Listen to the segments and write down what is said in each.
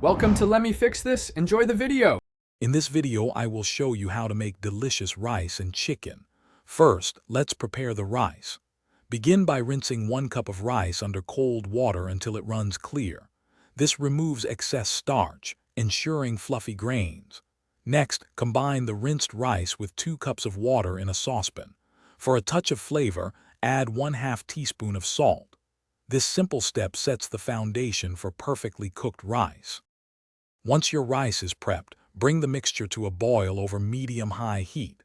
Welcome to Let Me Fix This. Enjoy the video. In this video, I will show you how to make delicious rice and chicken. First, let's prepare the rice. Begin by rinsing 1 cup of rice under cold water until it runs clear. This removes excess starch, ensuring fluffy grains. Next, combine the rinsed rice with 2 cups of water in a saucepan. For a touch of flavor, add 1/2 teaspoon of salt. This simple step sets the foundation for perfectly cooked rice. Once your rice is prepped, bring the mixture to a boil over medium-high heat.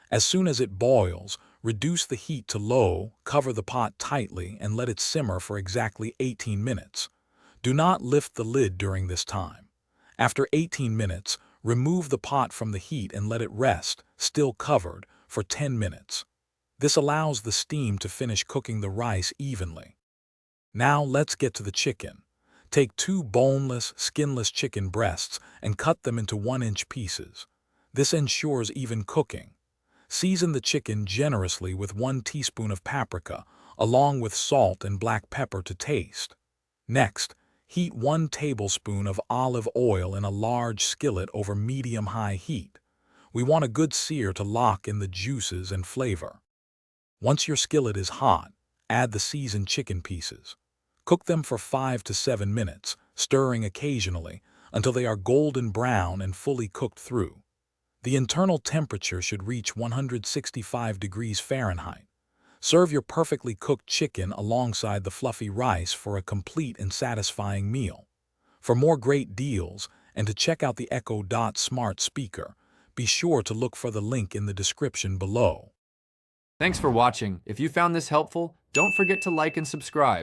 As soon as it boils, reduce the heat to low, cover the pot tightly, and let it simmer for exactly 18 minutes. Do not lift the lid during this time. After 18 minutes, remove the pot from the heat and let it rest, still covered, for 10 minutes. This allows the steam to finish cooking the rice evenly. Now let's get to the chicken. Take 2 boneless, skinless chicken breasts and cut them into 1-inch pieces. This ensures even cooking. Season the chicken generously with 1 teaspoon of paprika, along with salt and black pepper to taste. Next, heat 1 tablespoon of olive oil in a large skillet over medium-high heat. We want a good sear to lock in the juices and flavor. Once your skillet is hot, add the seasoned chicken pieces. Cook them for 5 to 7 minutes, stirring occasionally, until they are golden brown and fully cooked through. The internal temperature should reach 165 degrees Fahrenheit. Serve your perfectly cooked chicken alongside the fluffy rice for a complete and satisfying meal. For more great deals and to check out the Echo Dot smart speaker, be sure to look for the link in the description below. Thanks for watching. If you found this helpful, don't forget to like and subscribe.